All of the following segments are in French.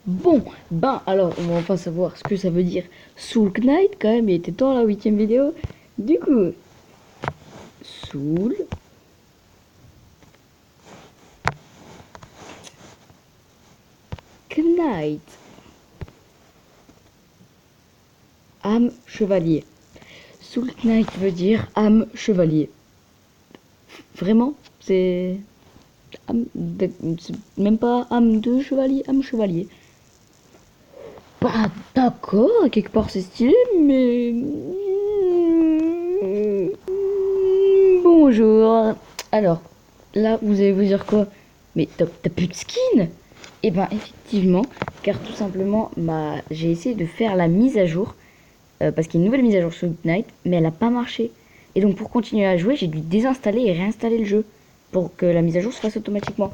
Bon, ben alors, on va enfin savoir ce que ça veut dire Soul Knight quand même, il était temps la 8ème vidéo. Du coup, Soul Knight, âme chevalier. Soul Knight veut dire âme chevalier. Vraiment, c'est même pas âme de chevalier, âme chevalier. Bah d'accord, quelque part c'est stylé, mais bonjour. Alors, là, vous allez vous dire quoi? Mais t'as plus de skin? Eh ben, effectivement, car tout simplement, j'ai essayé de faire la mise à jour, parce qu'il y a une nouvelle mise à jour sur Night, mais elle n'a pas marché. Et donc, pour continuer à jouer, j'ai dû désinstaller et réinstaller le jeu, pour que la mise à jour se fasse automatiquement.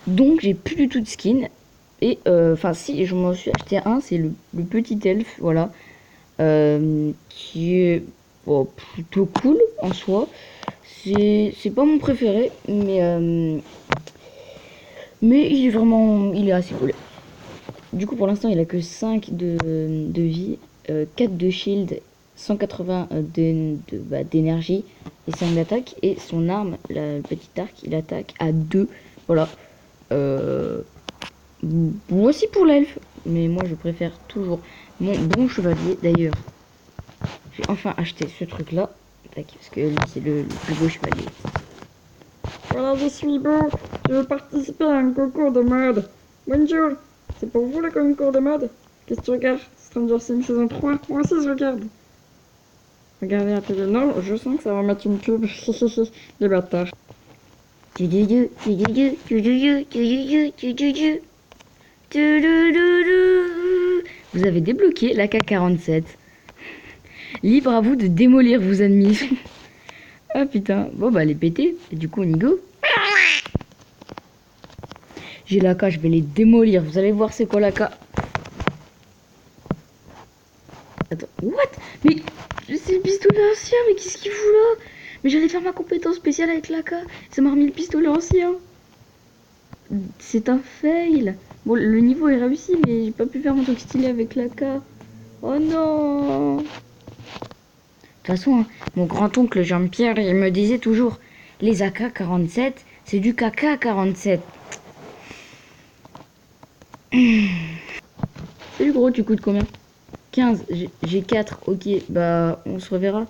Donc, j'ai plus du tout de skin. Et, enfin, si, je m'en suis acheté un, c'est le petit elfe, voilà, qui est bon, plutôt cool en soi. C'est pas mon préféré, mais il est assez cool. Du coup, pour l'instant, il a que 5 de vie, 4 de shield, 180 d'énergie et 5 d'attaque. Et son arme, le petit arc, il attaque à 2. Voilà. Euh, Voici pour l'elfe. Mais moi, je préfère toujours mon bon chevalier. D'ailleurs, j'ai enfin acheté ce truc-là. Parce que lui, c'est le plus beau chevalier. Voilà, je suis beau. Je veux participer à un concours de mode. Bonjour. C'est pour vous le concours de mode? Qu'est-ce que tu regardes? Stranger Things saison 3. Moi aussi je regarde. Regardez la télé. Non, je sens que ça va mettre une pub. Les bâtards. Vous avez débloqué la K47. Libre à vous de démolir vos ennemis. Ah putain, bon bah elle est pétée, et du coup on y go. J'ai la K, je vais les démolir, vous allez voir c'est quoi la K. Attends, what? Mais c'est le pistolet ancien, mais qu'est-ce qu'il fout là? Mais j'allais faire ma compétence spéciale avec la K, ça m'a remis le pistolet ancien. C'est un fail. Bon, le niveau est réussi, mais j'ai pas pu faire mon truc stylé avec la K. Oh non. De toute façon, hein, mon grand-oncle Jean-Pierre, il me disait toujours, les AK-47, c'est du caca 47. Salut gros, tu coûtes combien? 15, j'ai 4, ok, bah on se reverra.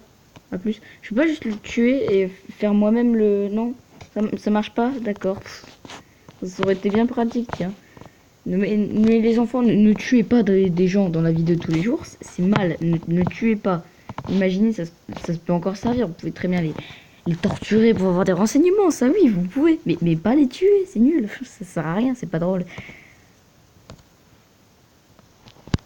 A plus. Je peux pas juste le tuer et faire moi-même le... Non, ça marche pas, d'accord. Ça aurait été bien pratique, tiens. Mais les enfants, ne tuez pas des gens dans la vie de tous les jours, c'est mal, ne tuez pas. Imaginez, ça peut encore servir, vous pouvez très bien les torturer pour avoir des renseignements, ça oui, vous pouvez. Mais pas les tuer, c'est nul, ça sert à rien, c'est pas drôle.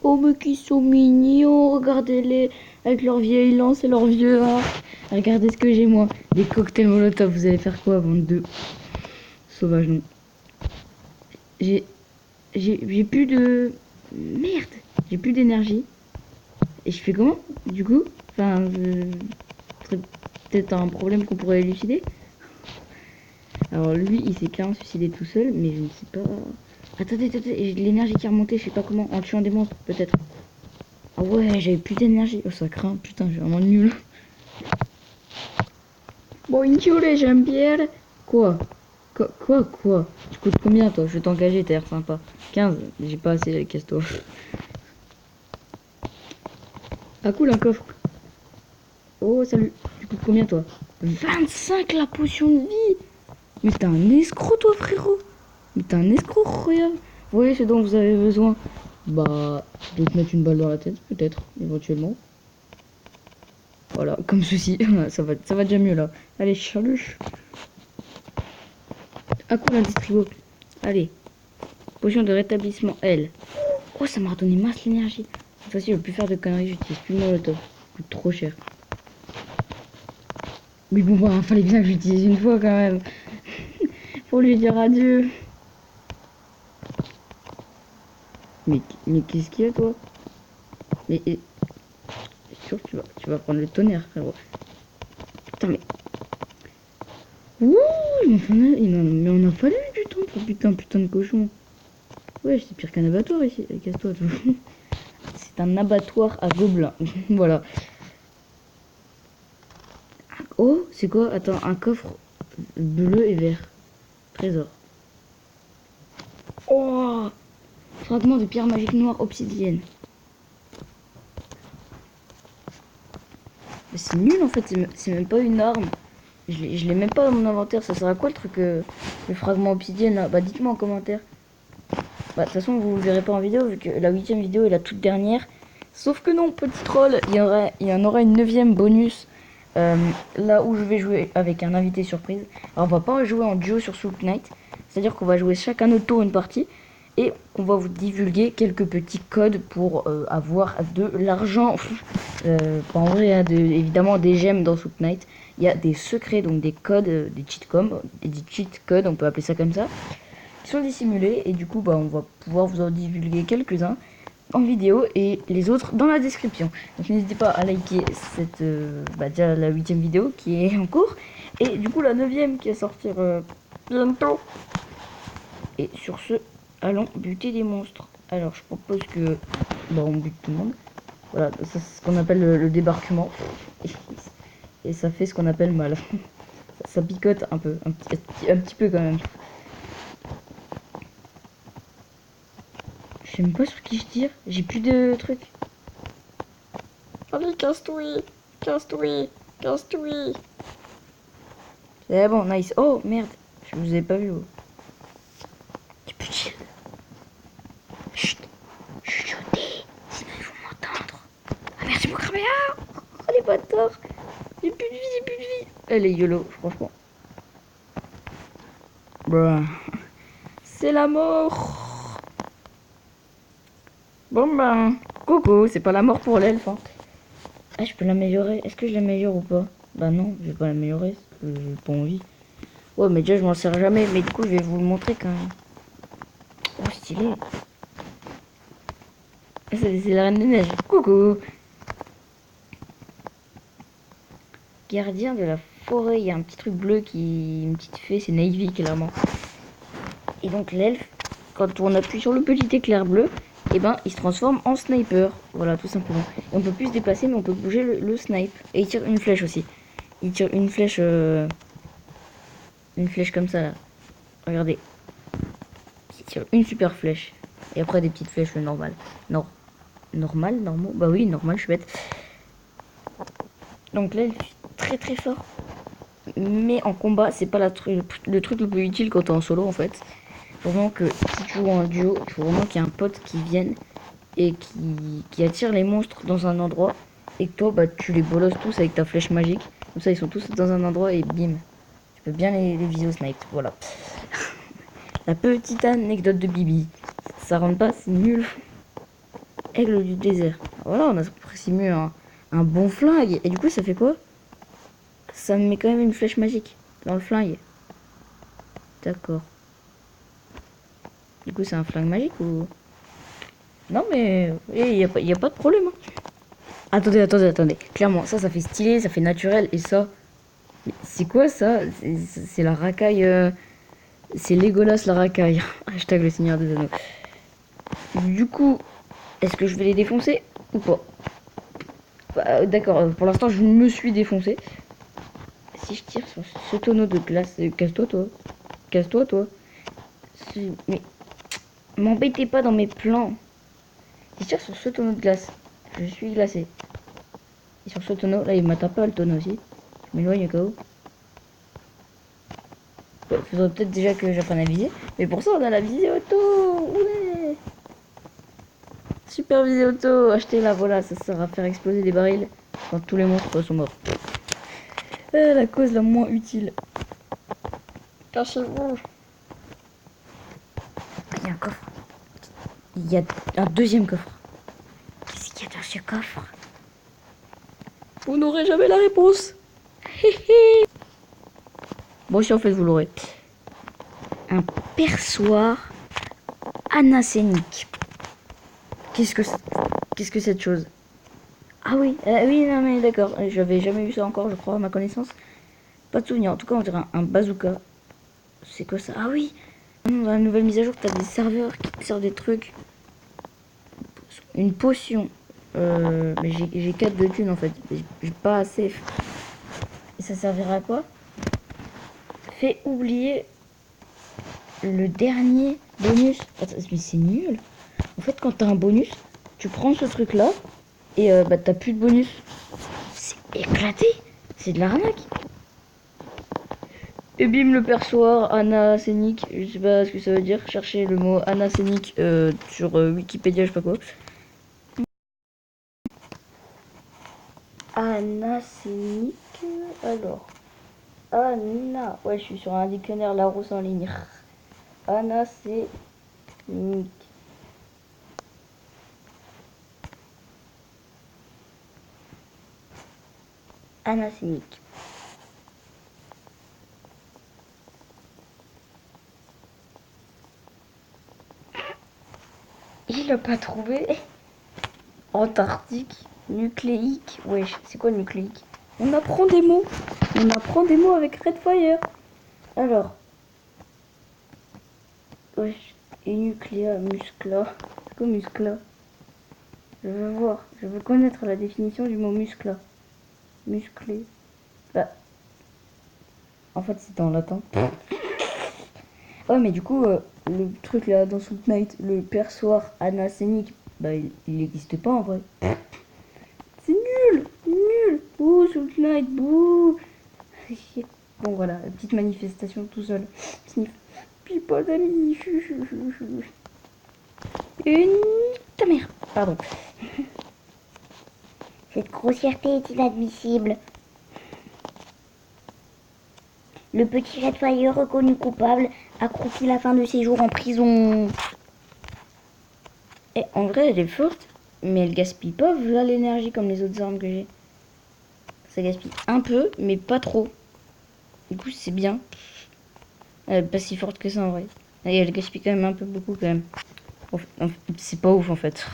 Oh, mais qui sont mignons, regardez-les, avec leur vieille lance et leur vieux arc. Regardez ce que j'ai moi, des cocktails Molotov, vous allez faire quoi avant de... Sauvage, non. J'ai j'ai plus de... Merde, j'ai plus d'énergie. Et je fais comment, du coup? Enfin, peut-être un problème qu'on pourrait élucider. Alors lui, il s'est clairement suicidé tout seul, mais je ne sais pas... Attendez, j'ai de l'énergie qui est remontée, je sais pas comment, en tuant des monstres, peut-être. Ah ouais, j'avais plus d'énergie. Oh, ça craint, putain, j'ai vraiment nul. Bonjour les Jean-Pierre. Quoi? Quoi? Tu coûtes combien, toi? Je vais t'engager, t'as l'air sympa. 15, j'ai pas assez, casse-toi. Ah cool, un coffre. Oh, salut. Tu coûtes combien, toi? 25 la potion de vie. Mais t'es un escroc, toi, frérot. Mais t'es un escroc, incroyable. Vous voyez ce dont vous avez besoin? Bah, de te mettre une balle dans la tête, peut-être, éventuellement. Voilà, comme ceci. Ça va déjà mieux, là. Allez, chalut. Ah cool, un distribuo. Allez. Potion de rétablissement L. Oh, ça m'a redonné masse l'énergie. Cette fois-ci, je veux plus faire de conneries, j'utilise plus le molotov. Ça coûte trop cher. Mais bon, bah, fallait bien que j'utilise une fois quand même. Pour lui dire adieu. Mais qu'est-ce qu'il y a, toi? Mais c'est sûr que tu vas prendre le tonnerre, frérot. Putain, mais. Ouh, il m'en a fallu du temps pour putain de cochon. Ouais, c'est pire qu'un abattoir ici. Casse-toi, toi. C'est un abattoir à gobelins. Voilà. Oh, c'est quoi? Attends, un coffre bleu et vert. Trésor. Oh, fragment de pierre magique noire obsidienne. Mais c'est nul en fait, c'est même pas une arme. Je l'ai même pas dans mon inventaire. Ça sert à quoi le truc, le fragment obsidienne là? Bah dites-moi en commentaire. Bah de toute façon vous le verrez pas en vidéo vu que la 8ème vidéo est la toute dernière. Sauf que non, petit troll, il y en aura une 9ème bonus. Là où je vais jouer avec un invité surprise. Alors on va pas jouer en duo sur Soul Knight. C'est-à-dire qu'on va jouer chacun notre tour une partie. Et on va vous divulguer quelques petits codes pour avoir de l'argent. En vrai, il y a évidemment des gemmes dans Soul Knight. Il y a des secrets, donc des codes, des cheat codes, on peut appeler ça comme ça, qui sont dissimulés. Et du coup, bah, on va pouvoir vous en divulguer quelques-uns en vidéo et les autres dans la description. Donc n'hésitez pas à liker cette, déjà la 8ème vidéo qui est en cours. Et du coup la 9ème qui va sortir bientôt. Et sur ce, allons buter des monstres. Alors je propose que on bute tout le monde. Voilà, ça c'est ce qu'on appelle le débarquement. Et ça fait ce qu'on appelle mal. Ça picote un peu, un petit peu quand même. Je sais même pas sur qui je tire, j'ai plus de trucs. Allez, casse-toi, casse-toi, casse-toi. C'est bon, nice. Oh merde, je vous avais pas vu. Oh. Tu peux chill. Chut, chuchotez, sinon ils vont m'entendre. Ah merde, j'ai pas cramé. Ah, oh les bâtards. J'ai plus de vie, j'ai plus de vie. Elle est YOLO, franchement. Bruh. C'est la mort. Bon ben, coucou, c'est pas la mort pour l'elfe. Hein. Ah, je peux l'améliorer. Est-ce que je l'améliore ou pas? Bah non, je vais pas l'améliorer. J'ai pas envie. Ouais, mais déjà, je m'en sers jamais. Mais du coup, je vais vous le montrer quand même. Oh, stylé. C'est la reine des neiges. Coucou. Gardien de la forêt. Il y a un petit truc bleu qui... Une petite fée. C'est Navy, clairement. Et donc, l'elfe, quand on appuie sur le petit éclair bleu, et ben il se transforme en sniper. Voilà, tout simplement. Et on peut plus se déplacer, mais on peut bouger le snipe. Et il tire une flèche aussi. Il tire une flèche comme ça là. Regardez. Il tire une super flèche. Et après des petites flèches normales. Normal, normaux. Bah oui, normal, je suis bête. Donc là, il est très très fort. Mais en combat, c'est pas le truc le plus utile quand t'es en solo en fait. Faut vraiment que si tu joues en duo, il faut vraiment qu'il y ait un pote qui vienne et qui attire les monstres dans un endroit. Et que toi, bah, tu les bolosses tous avec ta flèche magique. Comme ça, ils sont tous dans un endroit et bim. Tu peux bien les viser au snipe. Voilà. La petite anecdote de Bibi. Ça rentre pas, c'est nul. Aigle du désert. Voilà, on a apprécié mieux un bon flingue. Et du coup, ça fait quoi? Ça me met quand même une flèche magique dans le flingue. D'accord. Du coup, c'est un flingue magique ou... Non, mais il n'y a pas de problème. Hein. Attendez. Clairement, ça fait stylé, ça fait naturel. Et ça, c'est quoi ça? C'est la racaille... C'est Legolas la racaille. Hashtag le Seigneur des Anneaux. Du coup, est-ce que je vais les défoncer ou pas? Bah, d'accord, pour l'instant, je me suis défoncé. Si je tire sur ce tonneau de glace... Casse-toi, toi. Casse-toi, toi. Mais... M'embêtez pas dans mes plans. Si je tire sur ce tonneau de glace, je suis glacé. Et sur ce tonneau, là il m'atteint pas le tonneau aussi. Je m'éloigne au cas où. Il faudrait peut-être déjà que j'apprenne à viser. Mais pour ça on a la visée auto. Ouais. Super visée auto. Achetez-la, voilà, ça sert à faire exploser des barils quand tous les monstres sont morts. La cause la moins utile. Cachez-vous. Il y a un coffre. Il y a un deuxième coffre. Qu'est-ce qu'il y a dans ce coffre? Vous n'aurez jamais la réponse. Bon, si en fait vous l'aurez. Un perçoir anacénique. Qu'est-ce que cette chose? Ah oui, oui, non mais d'accord. J'avais jamais vu ça encore, je crois, à ma connaissance. Pas de souvenir. En tout cas, on dirait un bazooka. C'est quoi ça? Ah oui, Dans la nouvelle mise à jour, t'as des serveurs qui te sortent des trucs. Une potion. Mais j'ai 4 de thunes en fait. J'ai pas assez. Et ça servira à quoi? Fait oublier le dernier bonus. Attends, mais c'est nul. En fait, quand t'as un bonus, tu prends ce truc là et bah t'as plus de bonus. C'est éclaté. C'est de l'arnaque. Et bim, le perchoir anacénique. Je sais pas ce que ça veut dire. Cherchez le mot anacénique sur Wikipédia, je sais pas quoi. Anacénique. Alors. Anna. Ouais, je suis sur un dictionnaire Larousse en ligne. Anacénique. Anacénique. Il a pas trouvé. Antarctique. Nucléique. Wesh, c'est quoi nucléique? On apprend des mots. On apprend des mots avec Redfire. Alors. Wesh. Énucléa, muscla. C'est quoi muscla? Je veux voir. Je veux connaître la définition du mot muscla. Musclé. Bah. En fait, c'est en latin. Ouais, mais du coup, le truc là dans Salt Knight, le perchoir anacénique, bah il n'existe pas en vrai. C'est nul, nul. Ouh, Salt Knight, bouh. Bon voilà, petite manifestation tout seul. Sniff. Puis pas d'amis. Une ta mère. Pardon. Cette grossièreté est inadmissible. Le petit Redfire reconnu coupable a croquis la fin de ses jours en prison. Et en vrai, elle est forte, mais elle gaspille pas voilà l'énergie comme les autres armes que j'ai. Ça gaspille un peu, mais pas trop. Du coup, c'est bien. Elle est pas si forte que ça en vrai. Et elle gaspille quand même un peu beaucoup quand même. C'est pas ouf en fait.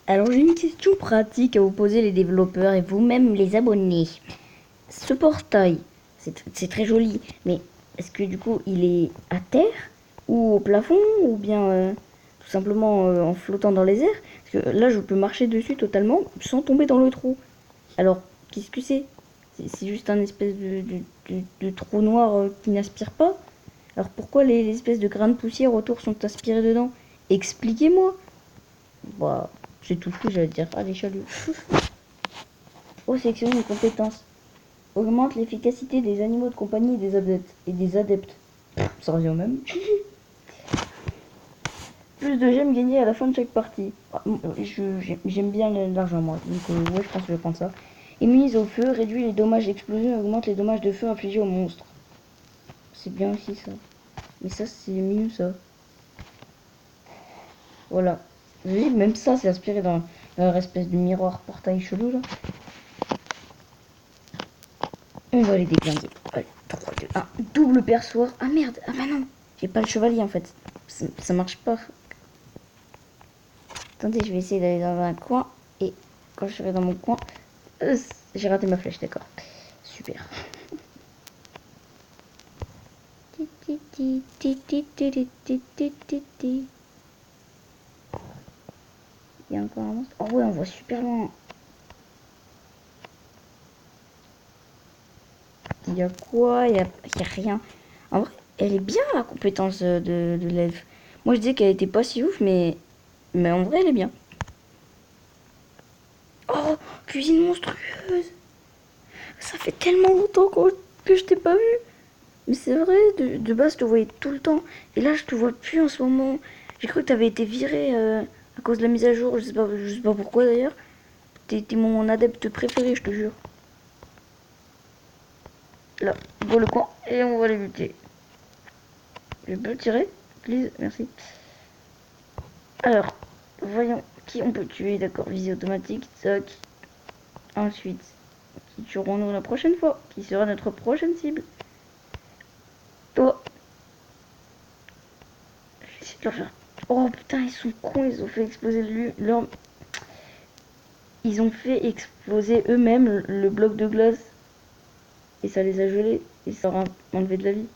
Alors j'ai une question pratique à vous poser les développeurs et vous-même les abonnés. Ce portail, c'est très joli, mais est-ce que du coup il est à terre ou au plafond ou bien tout simplement en flottant dans les airs? Parce que là je peux marcher dessus totalement sans tomber dans le trou. Alors qu'est-ce que c'est? C'est juste un espèce de trou noir qui n'aspire pas. Alors pourquoi les espèces de grains de poussière autour sont aspirés dedans? Expliquez-moi. Bah, c'est tout ce que j'allais dire. Allez, chalut. Oh, sélectionner une compétence. Augmente l'efficacité des animaux de compagnie et des adeptes. Ça revient au même. Plus de gemmes gagnées à la fin de chaque partie. J'aime bien l'argent, moi. Donc, ouais, je pense que je vais prendre ça. Immunise au feu, réduit les dommages d'explosion et augmente les dommages de feu infligés aux monstres. C'est bien aussi, ça. Mais ça, c'est mieux, ça. Voilà. Vous voyez, même ça, c'est inspiré dans leur espèce de miroir portail chelou, là. On va les déglinguer. Allez, 3, 2, 1. Double perchoir. Ah merde. Ah bah non. J'ai pas le chevalier en fait. Ça marche pas. Attendez, je vais essayer d'aller dans un coin. Et quand je serai dans mon coin. J'ai raté ma flèche, d'accord. Super. Il y a encore un monstre. Oh ouais, on voit super loin. Il y a quoi? Il y a rien. En vrai, elle est bien la compétence de l'elfe. Moi je disais qu'elle était pas si ouf, mais en vrai elle est bien. Oh, cuisine monstrueuse. Ça fait tellement longtemps que je t'ai pas vu. Mais c'est vrai, de base je te voyais tout le temps. Et là je te vois plus en ce moment. J'ai cru que t'avais été viré à cause de la mise à jour. Je sais pas pourquoi d'ailleurs. T'es mon adepte préféré, je te jure. Là, dans le coin. Et on va les buter. Je peux tirer, please, merci. Alors, voyons qui on peut tuer. D'accord, visée automatique, tac. Ensuite, qui tuerons-nous la prochaine fois? Qui sera notre prochaine cible? Toi. Je vais essayer de leur faire... Oh putain, ils sont cons, ils ont fait exploser leur... Ils ont fait exploser eux-mêmes le bloc de glace. Et ça les a gelés. Et ça leur a enlevé de la vie.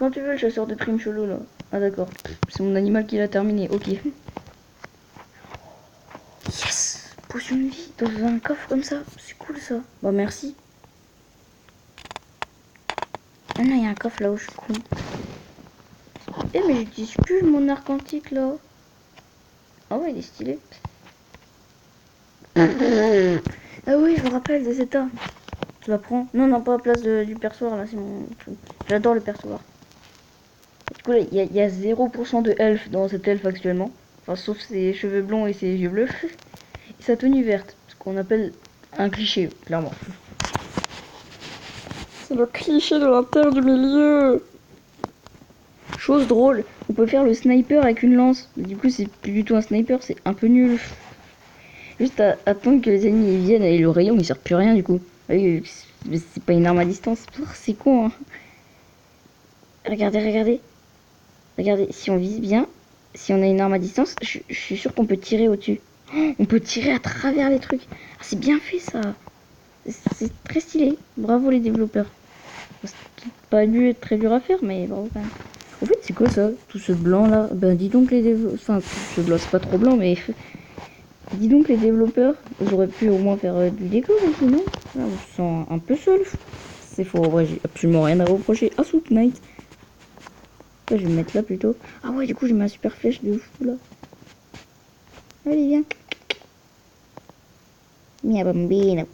quand tu veux le chasseur de primes chelou là. Ah d'accord. C'est mon animal qui l'a terminé, ok. Yes. Potion de vie dans un coffre comme ça. C'est cool ça. Bah merci. Ah non, il y a un coffre là-haut, je suis con. Eh mais j'utilise plus mon arc antique là. Ah ouais, il est stylé. Ah oui, je me rappelle de cet arme. Tu la prends? Non, non, pas à la place du perçoir là, c'est mon truc. J'adore le perçoir. Du coup, là, il y a 0% de elfe dans cet elfe actuellement. Enfin, sauf ses cheveux blonds et ses yeux bleus. Et sa tenue verte. Ce qu'on appelle un cliché, clairement. C'est le cliché de la terre du milieu. Chose drôle, on peut faire le sniper avec une lance. Du coup, c'est plus du tout un sniper, c'est un peu nul. Juste à attendre que les ennemis viennent et le rayon il sert plus à rien du coup. C'est pas une arme à distance, c'est con hein. Regardez, regardez. Regardez, si on vise bien, si on a une arme à distance, je suis sûr qu'on peut tirer au-dessus. Oh, on peut tirer à travers les trucs. Ah, c'est bien fait ça. C'est très stylé. Bravo les développeurs. C'est pas dû être très dur à faire, mais bravo quand même. En fait, c'est quoi ça? Tout ce blanc là? Ben dis donc les développeurs. Enfin, tout ce blanc, c'est pas trop blanc, mais. Dis donc les développeurs, j'aurais pu au moins faire du décor ici, non? Là, on se sent un peu seul. C'est faux, en vrai, j'ai absolument rien à reprocher à Soot Knight. Là, je vais me mettre là plutôt. Ah ouais, du coup, j'ai ma super flèche de fou là. Allez, viens. Mia bambino.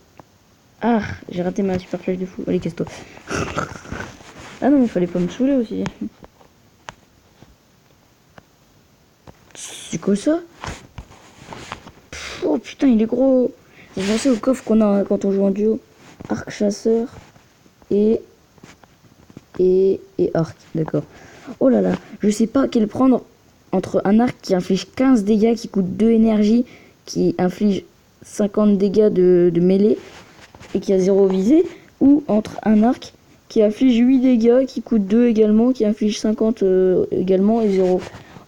Ah, j'ai raté ma super flèche de fou. Allez, casse-toi. Ah non, mais il fallait pas me saouler aussi. C'est quoi ça? Oh putain, il est gros. J'ai pensé au coffre qu'on a quand on joue en duo. Arc chasseur et arc, d'accord. Oh là là, je sais pas quel prendre entre un arc qui inflige 15 dégâts, qui coûte 2 énergie, qui inflige 50 dégâts de mêlée et qui a 0 visée, ou entre un arc qui inflige 8 dégâts, qui coûte 2 également, qui inflige 50 également et 0.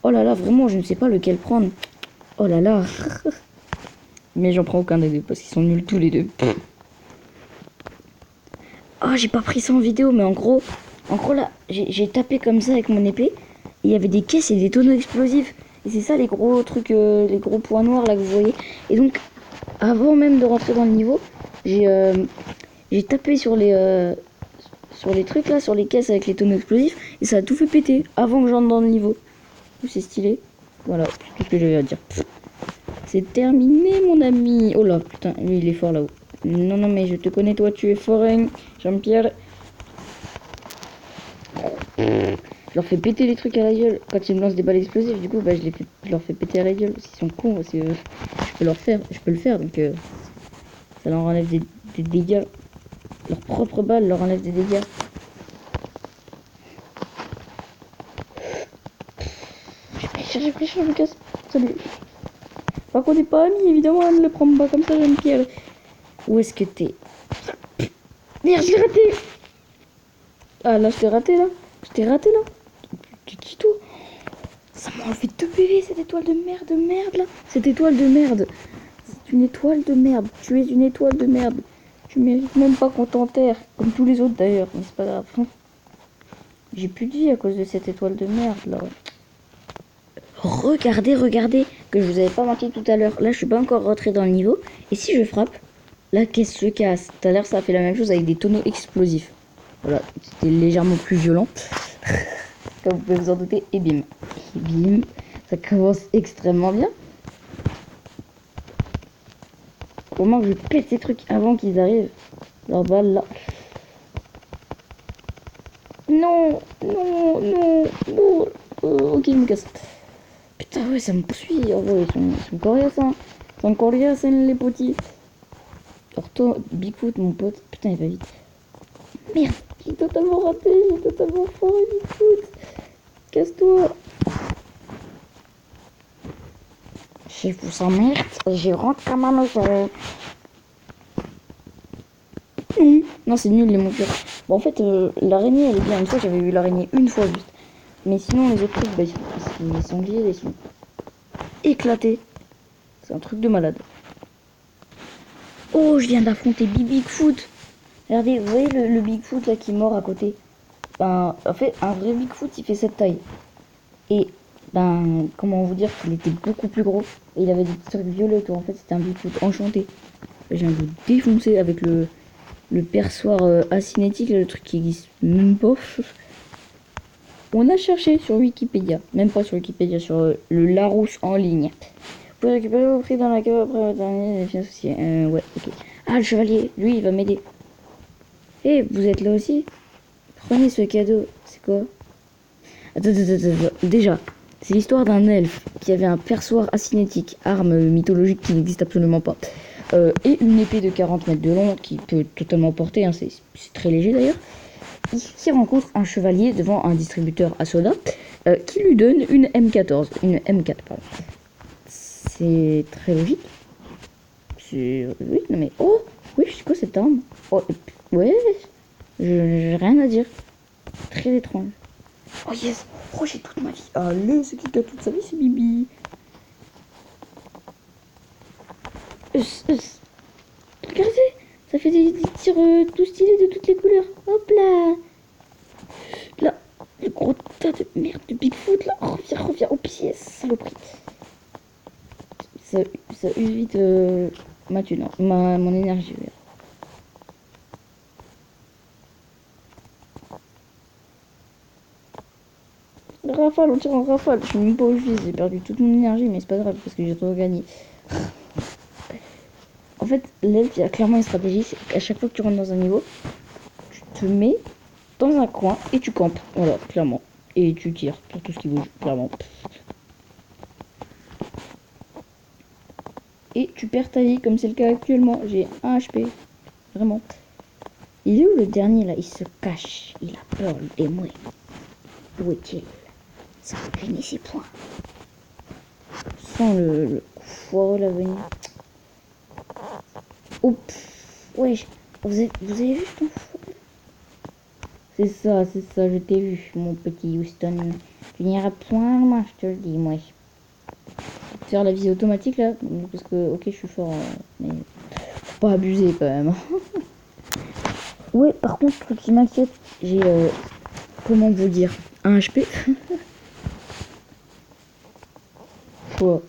Oh là là, vraiment, je ne sais pas lequel prendre. Oh là là. Mais j'en prends aucun des deux parce qu'ils sont nuls tous les deux. Oh, j'ai pas pris ça en vidéo, mais en gros là, j'ai tapé comme ça avec mon épée. Il y avait des caisses et des tonneaux explosifs. Et c'est ça les gros trucs, les gros points noirs là que vous voyez. Et donc, avant même de rentrer dans le niveau, j'ai tapé sur les trucs là, sur les caisses avec les tonneaux explosifs. Et ça a tout fait péter avant que j'entre dans le niveau. C'est stylé. Voilà, c'est tout ce que j'avais à dire. C'est terminé mon ami. Oh là, putain, lui il est fort là-haut. Non, non, mais je te connais toi, tu es forain, Jean-Pierre. Je leur fais péter les trucs à la gueule quand ils me lancent des balles explosives. Du coup, bah, je leur fais péter à la gueule. Ils sont cons, parce que je peux le faire, donc ça leur enlève des dégâts. Leur propre balle leur enlève des dégâts. Je réfléchis, je me casse. Salut. Par contre, on n'est pas amis, évidemment, ne le prends pas comme ça, Jean-Pierre. Où est-ce que t'es? Merde, je l'ai raté. Ah, là, je t'ai raté, là. Je t'ai raté, là. Tu dis toi. Ça m'a enlevé 2 PV, cette étoile de merde, là. Cette étoile de merde. C'est une étoile de merde. Tu es une étoile de merde. Tu mérites même pas qu'on t'enterre. Comme tous les autres, d'ailleurs. Mais c'est pas grave. J'ai plus de vie à cause de cette étoile de merde, là. Regardez, que je vous avais pas marqué tout à l'heure. Là, je suis pas encore rentré dans le niveau. Et si je frappe, la caisse se casse. Tout à l'heure, ça a fait la même chose avec des tonneaux explosifs. Voilà, c'était légèrement plus violent. Comme vous pouvez vous en douter. Et bim. Et bim. Ça commence extrêmement bien. Au moins que je pète ces trucs avant qu'ils arrivent. Leur balle, là. Non. Ok, je me casse. Putain, ouais, ça me poursuit. Oh, ouais, ils sont coriaces, hein. Ils sont coriaces, hein, les petits. Alors, toi, Bigfoot, mon pote. Putain, il va vite. Merde, j'ai totalement raté. J'ai totalement foiré, Bigfoot. Casse-toi. Je vous emmerde et je rentre à ma maison. Non, c'est nul, les montures. Bon, en fait, l'araignée, elle est bien. Une fois, j'avais vu l'araignée une fois juste. Mais sinon, les autres trucs, bah, les sangliers, ils sont éclatés. C'est un truc de malade. Oh, je viens d'affronter Bigfoot. Regardez, vous voyez le Bigfoot là qui est mort à côté. Ben, en fait, un vrai Bigfoot, il fait cette taille. Et, ben, comment vous dire qu'il était beaucoup plus gros. Et il avait des petits trucs violets, tout. En fait, c'était un Bigfoot enchanté. J'ai un peu défoncé avec le perçoir acinétique, là, le truc qui existe même pas. On a cherché sur Wikipédia, même pas sur Wikipédia, sur le Larousse en ligne. Vous pouvez récupérer vos prix dans la cave après votre dernier défi associé. Ouais, ok. Ah, le chevalier, lui, il va m'aider. Eh, vous êtes là aussi? Prenez ce cadeau. C'est quoi? Attends. Déjà, c'est l'histoire d'un elfe qui avait un perçoir acinétique, arme mythologique qui n'existe absolument pas. Et une épée de 40 mètres de long qui peut totalement porter, hein, c'est très léger d'ailleurs. Il rencontre un chevalier devant un distributeur à soda qui lui donne une M14. Une M4, pardon. C'est très logique. Oui, non mais... Oh, oui, c'est quoi cette arme? Oh, ouais, j'ai rien à dire. Très étrange. Oh yes, oh j'ai toute ma vie. Allez, c'est qui a toute sa vie, c'est Bibi. Regardez, ça fait des tirs tout stylés de toutes les couleurs. Hop là. Là, le gros tas de merde de Bigfoot là. Reviens au pied, saloperie. Ça use vite ma thune, hein, mon énergie. Rafale, on tire en rafale. Je suis même pas où je vis, j'ai perdu toute mon énergie, mais c'est pas grave parce que j'ai trop gagné. En fait, l'elfe, il y a clairement une stratégie, c'est qu'à chaque fois que tu rentres dans un niveau, tu te mets dans un coin et tu campes. Voilà, clairement. Et tu tires pour tout ce qui bouge, clairement. Et tu perds ta vie, comme c'est le cas actuellement. J'ai 1 HP. Vraiment. Il est où le dernier là? Il se cache. Il a peur, le démon. Où est-il? Ça punit ses points. Sans le coup foireux là venir. Oups. Wesh. Vous avez vu ton fou? C'est ça, je t'ai vu, mon petit Houston. Tu n'iras point loin, je te le dis, moi. Faire la visée automatique là, parce que, ok, je suis fort, mais faut pas abuser quand même. Ouais, par contre, truc qui m'inquiète, j'ai, comment vous dire, 1 HP. Quoi?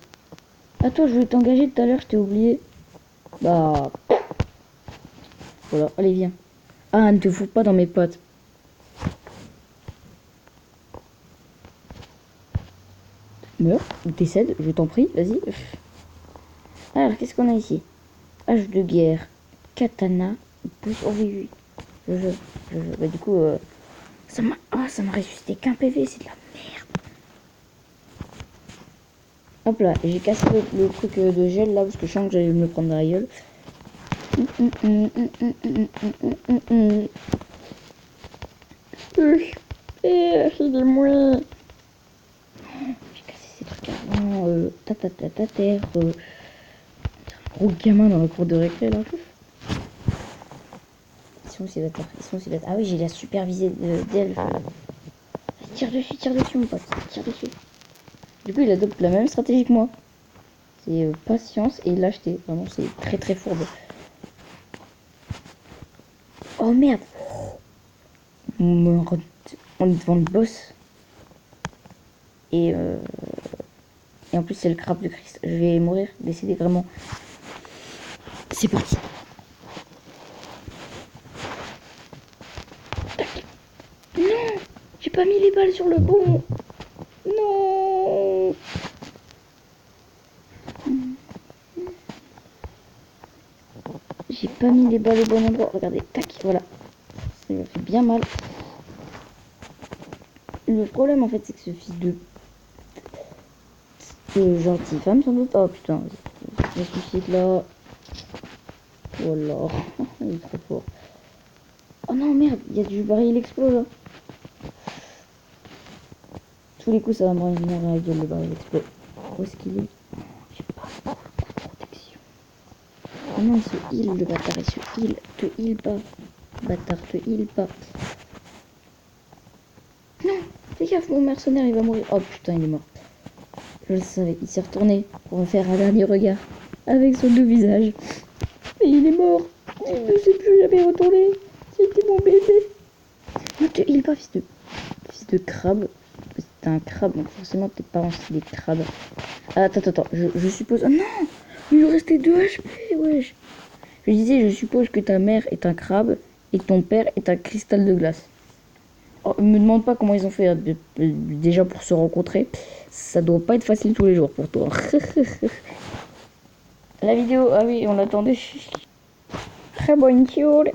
Ah, toi, je voulais t'engager tout à l'heure, je t'ai oublié. Bah. Voilà, allez, viens. Ah, ne te fous pas dans mes pattes. Meurs ou décède, je t'en prie, vas-y. Alors, qu'est-ce qu'on a ici? Hache de guerre, katana, plus... Oh oui. Bah, du coup, ça m'a ressuscité qu'un PV, c'est de la merde. Hop là, j'ai cassé le truc de gel là, parce que je sens que j'allais me le prendre dans la gueule. Aidez-moi. J'ai cassé ces trucs avant, terre, un gros gamin dans la cour de récré là. Ils sont aussi bâtards, Ah oui, j'ai la super visée d'elfe. Tire dessus mon pote, tire dessus. Du coup, il adopte la même stratégie que moi. C'est patience et lâcheté. Vraiment, c'est très très fourbe. Oh merde! On est devant le boss. Et en plus, c'est le crabe de Christ. Je vais mourir, décéder vraiment. C'est parti. Non! J'ai pas mis les balles sur le bon. Non! J'ai pas mis les balles au bon endroit. Regardez, tac, voilà. Ça lui a fait bien mal. Le problème, en fait, c'est que ce fils de gentille femme, sans doute. Oh putain, je suicide là. Voilà. Il est trop fort. Oh non, merde, il y a du baril explose là. Tous les coups, ça va me revenir dans la gueule, le baril explose. Où est-ce qu'il est? J'ai pas beaucoup de protection. Oh non, il se heal, le bâtard, il se heal. Te heal pas. Bâtard, te heal pas. Non, fais gaffe, mon mercenaire, il va mourir. Oh putain, il est mort. Je le savais, il s'est retourné pour me faire un dernier regard avec son doux visage. Et il est mort. Il ne s'est plus jamais retourné. C'était mon bébé. Non, il est pas fils de crabe. C'est un crabe, donc forcément tes parents c'est des crabes. Ah, attends, je suppose. Oh non, il lui restait 2 HP, wesh. Je disais, je suppose que ta mère est un crabe et que ton père est un cristal de glace. Oh, me demande pas comment ils ont fait déjà pour se rencontrer. Ça doit pas être facile tous les jours pour toi. La vidéo, ah oui, on l'attendait. Très bonne chose.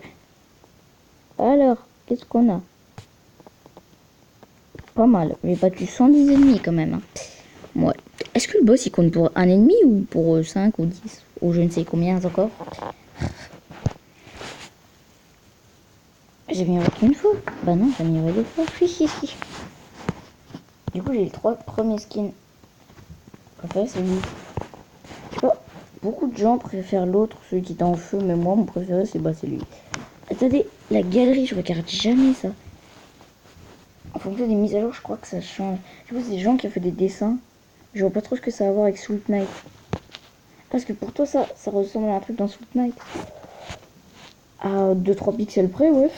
Alors, qu'est-ce qu'on a? Pas mal. J'ai battu 110 ennemis quand même. Hein. Ouais. Est-ce que le boss il compte pour un ennemi ou pour 5 ou 10 ou je ne sais combien encore? J'ai mis avec une fois. Bah non, j'ai mis avec 2 fois. Du coup, j'ai les 3 premiers skins. Préféré, c'est lui. Je sais pas, beaucoup de gens préfèrent l'autre, celui qui est en feu, mais moi, mon préféré, c'est lui. Attendez, la galerie, je regarde jamais ça. En fonction des mises à jour, je crois que ça change. Je sais pas, c'est des gens qui ont fait des dessins. Je vois pas trop ce que ça a à voir avec Sweet Night. Parce que pour toi, ça ressemble à un truc dans Sweet Night. À 2-3 pixels près, ouais.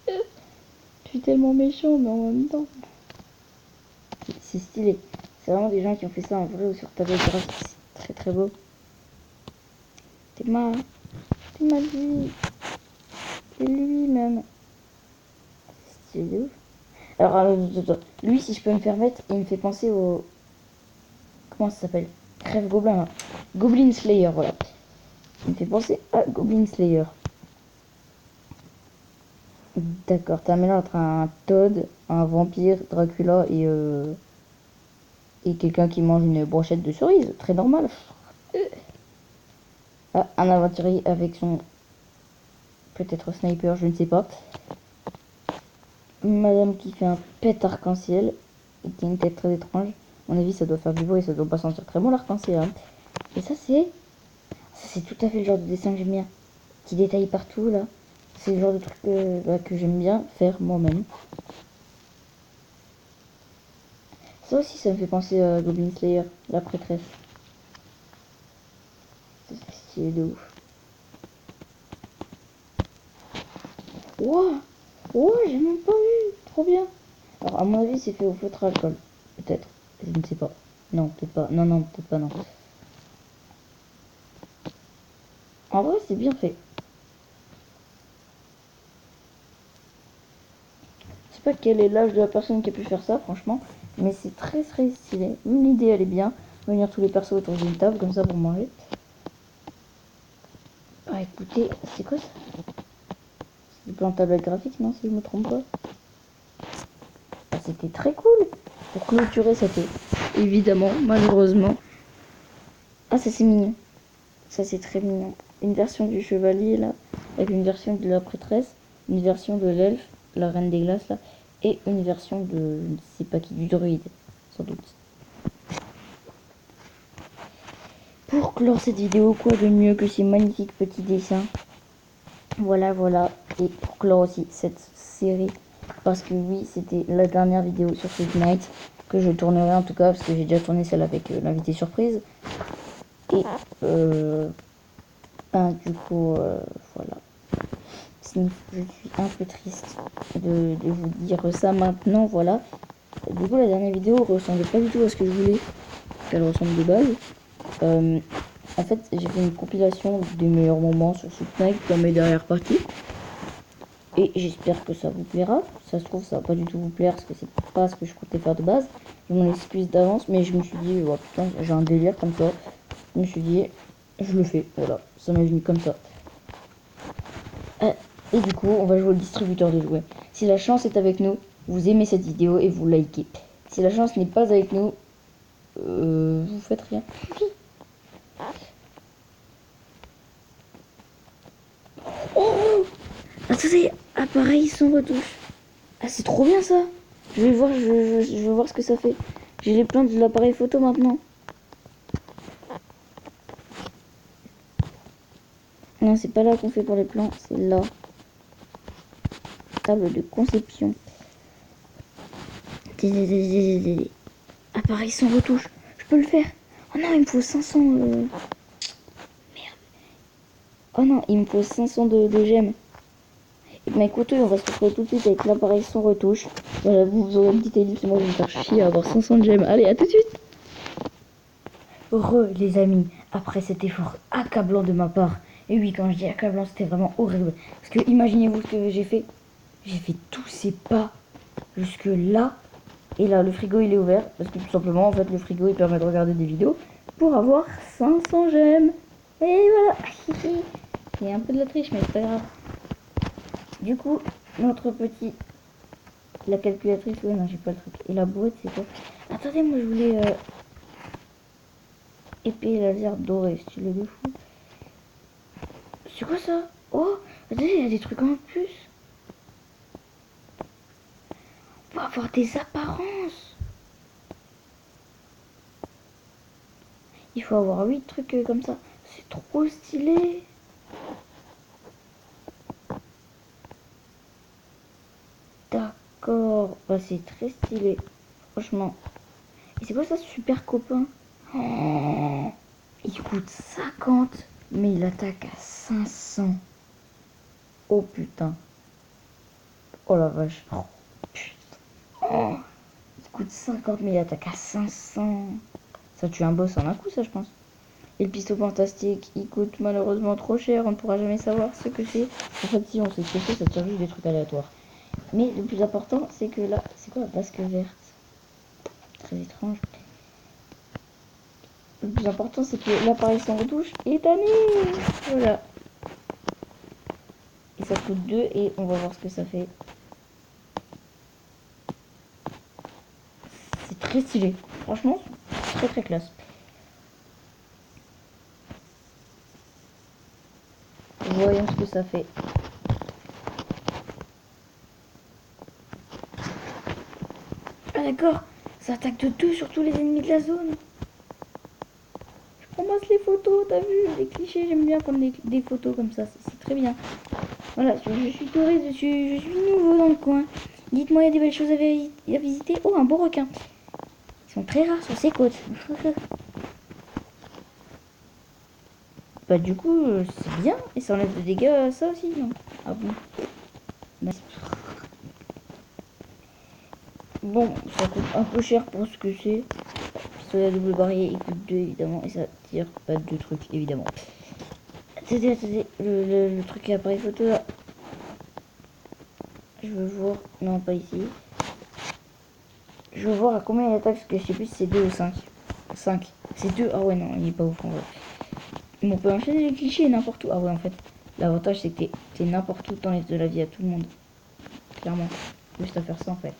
Je suis tellement méchant, mais en même temps. C'est stylé. C'est vraiment des gens qui ont fait ça en vrai ou sur tablette graphique. C'est très très beau. T'es ma vie. C'est lui même. C'est stylé de ouf. Alors, lui, si je peux me permettre, il me fait penser au... Comment ça s'appelle? Crève Gobelin, là. Goblin Slayer, voilà. Il me fait penser à Goblin Slayer. D'accord, t'as un mélange entre un Toad, un vampire, Dracula et quelqu'un qui mange une brochette de cerise. Très normal. Ah, un aventurier avec son... Peut-être sniper, je ne sais pas. Madame qui fait un pet arc-en-ciel et qui a une tête très étrange. À mon avis, ça doit faire du bruit, ça doit pas sentir très bon l'arc-en-ciel. Hein. Et ça, c'est tout à fait le genre de dessin que j'aime bien. Qui détaille partout, là. C'est le genre de truc que j'aime bien faire moi-même. Ça aussi, ça me fait penser à Goblin Slayer, la prêtresse. C'est stylé de ouf. Wow, wow, j'ai même pas vu. Trop bien. Alors, à mon avis, c'est fait au feutre à alcool. Peut-être. Je ne sais pas. Non, peut-être pas. Non, peut-être pas, non. En vrai, c'est bien fait. Je sais pas quel est l'âge de la personne qui a pu faire ça, franchement. Mais c'est très très stylé. L'idée, elle est bien. Venir tous les persos autour d'une table, comme ça, pour manger. Ah, écoutez, c'est quoi ça? C'est du plan tablette graphique, non, si je me trompe pas. Ah, c'était très cool. Pour clôturer, c'était évidemment, malheureusement. Ah, ça c'est mignon. Ça c'est très mignon. Une version du chevalier là, avec une version de la prêtresse, une version de l'elfe, la reine des glaces là, et une version de, je ne sais pas qui, du druide, sans doute. Pour clore cette vidéo, quoi de mieux que ces magnifiques petits dessins. Voilà. Et pour clore aussi cette série, parce que oui, c'était la dernière vidéo sur Sweet Night, que je tournerai en tout cas, parce que j'ai déjà tourné celle avec l'invité surprise. Et du coup, voilà. Je suis un peu triste de vous dire ça maintenant, voilà. Du coup, la dernière vidéo ressemblait pas du tout à ce que je voulais qu'elle ressemble de base. En fait, j'ai fait une compilation des meilleurs moments sur Sweet Night dans mes dernières parties. Et j'espère que ça vous plaira. Ça se trouve, ça va pas du tout vous plaire parce que c'est pas ce que je comptais faire de base. Je m'en excuse d'avance, mais je me suis dit, oh, putain, j'ai un délire comme ça. Je me suis dit, je le fais, voilà, ça m'est venu comme ça. Et du coup, on va jouer au distributeur de jouets. Si la chance est avec nous, vous aimez cette vidéo et vous likez. Si la chance n'est pas avec nous, vous faites rien. Oh, attendez, appareil sans retouche. Ah, c'est trop bien ça. Je vais voir, je vais voir ce que ça fait. J'ai les plans de l'appareil photo maintenant. Non, c'est pas là qu'on fait pour les plans, c'est là. Table de conception. Appareil sans retouche. Je peux le faire. Oh non, il me faut 500... Merde. Oh non, il me faut 500 de gemmes. Bah écoutez, on va se retrouver tout de suite avec l'appareil sans retouche. Voilà, vous aurez une petite ellipse, moi je vais me faire chier à avoir 500 gemmes. Allez, à tout de suite. Les amis, après cet effort accablant de ma part, et oui, quand je dis accablant, c'était vraiment horrible. Parce que imaginez-vous ce que j'ai fait. J'ai fait tous ces pas jusque là. Et là, le frigo il est ouvert. Parce que tout simplement, en fait, le frigo il permet de regarder des vidéos pour avoir 500 gemmes. Et voilà. Il y a un peu de la triche, mais c'est pas grave. Du coup, notre petit... La calculatrice, ouais, non, j'ai pas le truc. Et la boîte, c'est quoi? Attendez, moi je voulais... Épée laser dorée, style de fou. C'est quoi ça? Oh, attendez, il y a des trucs en plus. On peut avoir des apparences. Il faut avoir 8 trucs comme ça. C'est trop stylé. D'accord. Bah, c'est très stylé. Franchement. Et c'est quoi ça, super copain? Oh, il coûte 50. Mais il attaque à 500. Oh putain. Oh la vache. Oh putain. Oh. Il coûte 50 mais il attaque à 500. Ça tue un boss en un coup, ça, je pense. Et le pistolet fantastique, il coûte malheureusement trop cher. On ne pourra jamais savoir ce que c'est. En fait, si on sait ce que c'est, ça tire juste des trucs aléatoires. Mais le plus important, c'est que là, c'est quoi la basque verte? Très étrange. Le plus important, c'est que l'appareil sans retouche est tanné. Voilà. Et ça coûte 2 et on va voir ce que ça fait. C'est très stylé. Franchement, très très classe. Voyons ce que ça fait. Ah d'accord, ça attaque de 2 sur tous les ennemis de la zone. Je ramasse les photos, t'as vu? Les clichés, j'aime bien prendre des photos comme ça, c'est très bien. Voilà, je suis touriste, je suis nouveau dans le coin. Dites-moi, il y a des belles choses à visiter. Oh, un beau requin. Ils sont très rares sur ces côtes. Bah du coup, c'est bien. Et ça enlève des dégâts, ça aussi, non? Ah bon? Nice. Bon, ça coûte un peu cher pour ce que c'est. Pistolet à double barillet, il coûte 2 évidemment. Et ça tire pas 2 trucs évidemment. Attendez, le truc à appareil photo là. Je veux voir. Non, pas ici. Je veux voir à combien il attaque, parce que je sais plus si c'est 2 ou 5. 5. C'est 2. Ah ouais, non, il est pas ouf en vrai. Mais on peut enchaîner les clichés n'importe où. Ah ouais, en fait, l'avantage c'est que t'es n'importe où, t'enlèves de la vie à tout le monde. Clairement. Juste à faire ça en fait.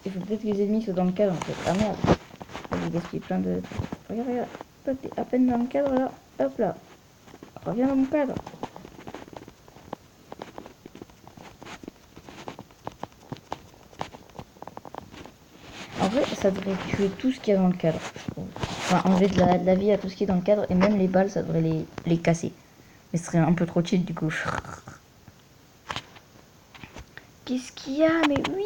Il faut peut-être que les ennemis soient dans le cadre en fait. Ah merde. J'ai gaspillé plein de... Regarde. Toi t'es à peine dans le cadre là. Hop là. Reviens dans mon cadre. En vrai, ça devrait tuer tout ce qu'il y a dans le cadre, je trouve. Enfin, enlever de la vie à tout ce qui est dans le cadre. Et même les balles, ça devrait les casser. Mais ce serait un peu trop chill du coup. Qu'est-ce qu'il y a? Mais oui,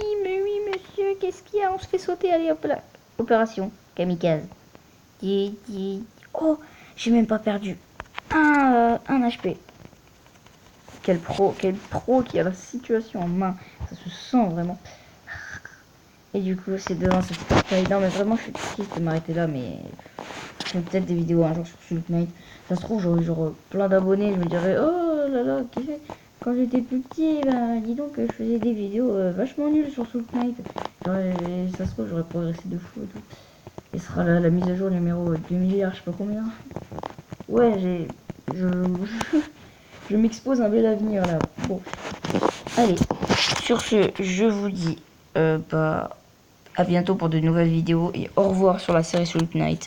monsieur, qu'est-ce qu'il y a? On se fait sauter, allez hop là. Opération kamikaze. Oh, j'ai même pas perdu un HP. Quel pro qui a la situation en main. Ça se sent vraiment. Et du coup, c'est devant cette taille. Non, mais vraiment, je suis triste de m'arrêter là, mais je ferai peut-être des vidéos un jour sur Sweet Night. Ça se trouve, j'aurai genre plein d'abonnés. Je me dirais, oh là là, qu'est-ce que quand j'étais plus petit, ben, dis donc, je faisais des vidéos vachement nulles sur Sweet Night. Ça se trouve, j'aurais progressé de fou et tout. Et ce sera la mise à jour numéro 2 milliards, je sais pas combien. Ouais, je m'expose un bel avenir là. Bon, allez, sur ce, je vous dis à bientôt pour de nouvelles vidéos et au revoir sur la série Sweet Night.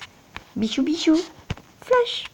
Bichou, Flash.